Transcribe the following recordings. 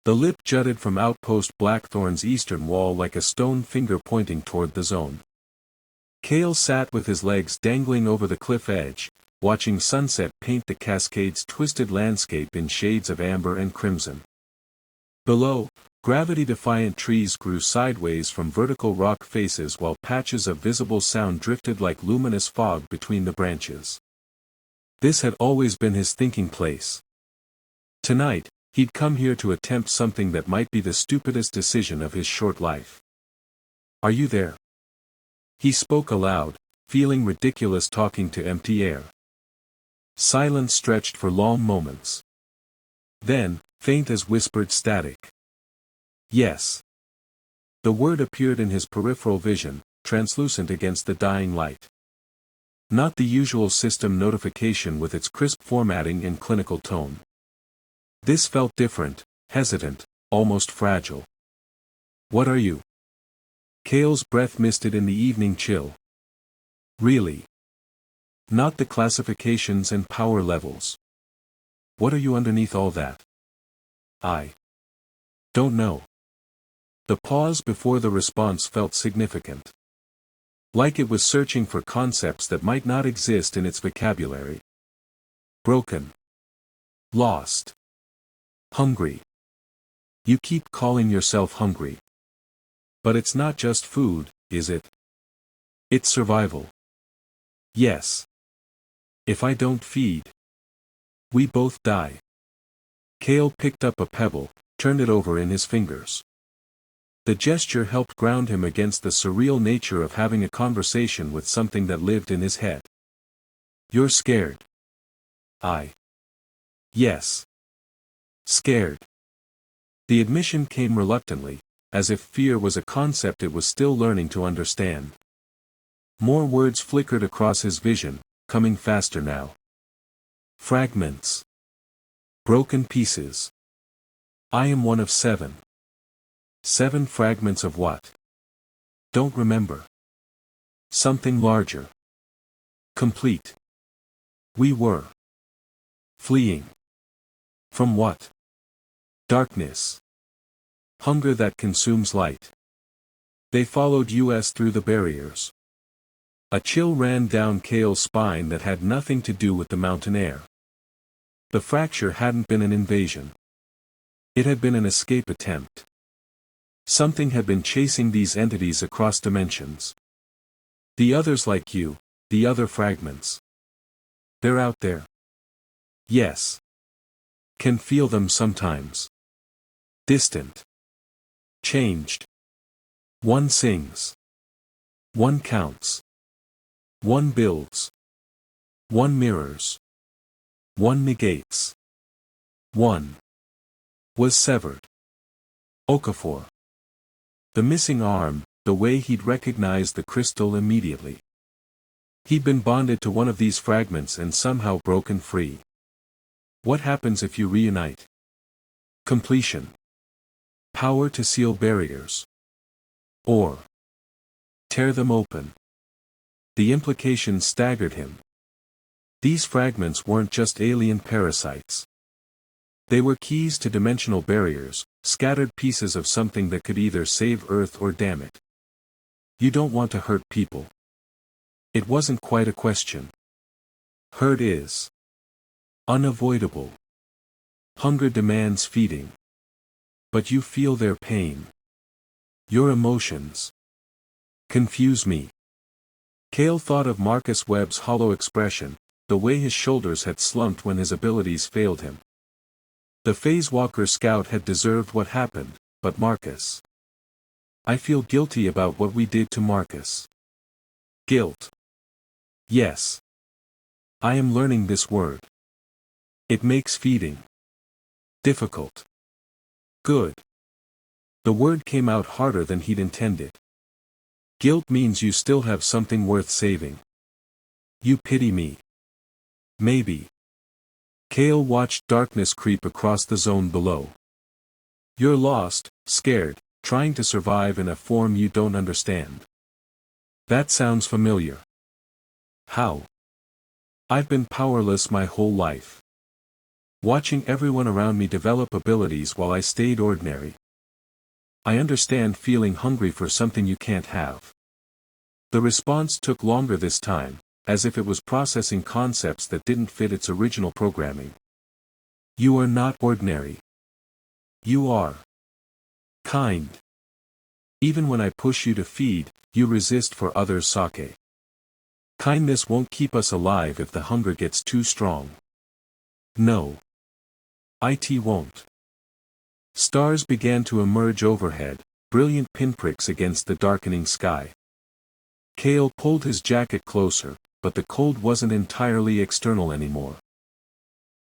The lip jutted from Outpost Blackthorn's eastern wall like a stone finger pointing toward the zone. Kael sat with his legs dangling over the cliff edge, watching sunset paint the Cascade's twisted landscape in shades of amber and crimson. Below, gravity-defiant trees grew sideways from vertical rock faces while patches of visible sound drifted like luminous fog between the branches. This had always been his thinking place. Tonight, he'd come here to attempt something that might be the stupidest decision of his short life. "Are you there?" He spoke aloud, feeling ridiculous talking to empty air. Silence stretched for long moments. Then, faint as whispered static. "Yes." The word appeared in his peripheral vision, translucent against the dying light. Not the usual system notification with its crisp formatting and clinical tone. This felt different, hesitant, almost fragile. "What are you?" Kael's breath misted in the evening chill. "Really? Not the classifications and power levels. What are you underneath all that?" "I don't know." The pause before the response felt significant. Like it was searching for concepts that might not exist in its vocabulary. Broken. Lost. Hungry. You keep calling yourself hungry. But it's not just food, is it? It's survival. Yes. If I don't feed, we both die. Kael picked up a pebble, turned it over in his fingers. The gesture helped ground him against the surreal nature of having a conversation with something that lived in his head. "You're scared." Yes. Scared." The admission came reluctantly, as if fear was a concept it was still learning to understand. More words flickered across his vision, coming faster now. "Fragments. Broken pieces. I am one of 7. 7 fragments of what? Don't remember. Something larger. Complete. We were fleeing. From what? Darkness. Hunger that consumes light. They followed us through the barriers." A chill ran down Kael's spine that had nothing to do with the mountain air. The fracture hadn't been an invasion. It had been an escape attempt. Something had been chasing these entities across dimensions. The others like you, the other fragments. They're out there. Yes. Can feel them sometimes. Distant. Changed. One sings. One counts. One builds. One mirrors. One negates. One was severed. Okafor. The missing arm, the way he'd recognized the crystal immediately. He'd been bonded to one of these fragments and somehow broken free. What happens if you reunite? Completion. Power to seal barriers. Or tear them open. The implications staggered him. These fragments weren't just alien parasites. They were keys to dimensional barriers, scattered pieces of something that could either save Earth or damn it. You don't want to hurt people. It wasn't quite a question. Hurt is unavoidable. Hunger demands feeding. But you feel their pain. Your emotions confuse me. Kael thought of Marcus Webb's hollow expression, the way his shoulders had slumped when his abilities failed him. The Phase Walker Scout had deserved what happened, but Marcus. I feel guilty about what we did to Marcus. Guilt. Yes. I am learning this word. It makes feeding difficult. Good. The word came out harder than he'd intended. Guilt means you still have something worth saving. You pity me. Maybe. Kael watched darkness creep across the zone below. You're lost, scared, trying to survive in a form you don't understand. That sounds familiar. How? I've been powerless my whole life. watching everyone around me develop abilities while I stayed ordinary. I understand feeling hungry for something you can't have. The response took longer this time, as if it was processing concepts that didn't fit its original programming. You are not ordinary. You are kind. Even when I push you to feed, you resist for others' sake. Kindness won't keep us alive if the hunger gets too strong. No. It won't. Stars began to emerge overhead, brilliant pinpricks against the darkening sky. Kael pulled his jacket closer, but the cold wasn't entirely external anymore.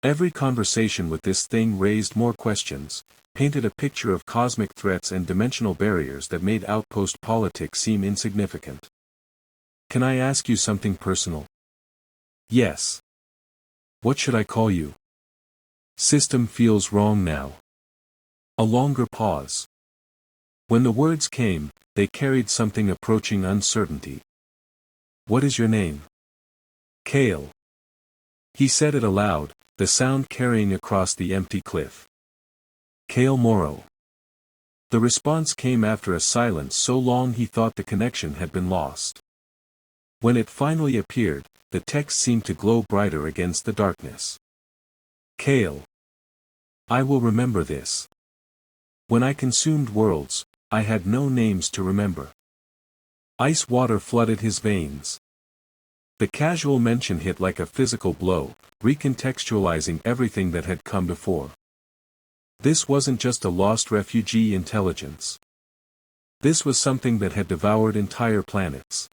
Every conversation with this thing raised more questions, painted a picture of cosmic threats and dimensional barriers that made outpost politics seem insignificant. Can I ask you something personal? Yes. What should I call you? System feels wrong now. A longer pause. When the words came, they carried something approaching uncertainty. What is your name? Kael. He said it aloud, the sound carrying across the empty cliff. Kael Morrow. The response came after a silence so long he thought the connection had been lost. When it finally appeared, the text seemed to glow brighter against the darkness. Kael. I will remember this. When I consumed worlds, I had no names to remember. Ice water flooded his veins. The casual mention hit like a physical blow, recontextualizing everything that had come before. This wasn't just a lost refugee intelligence. This was something that had devoured entire planets.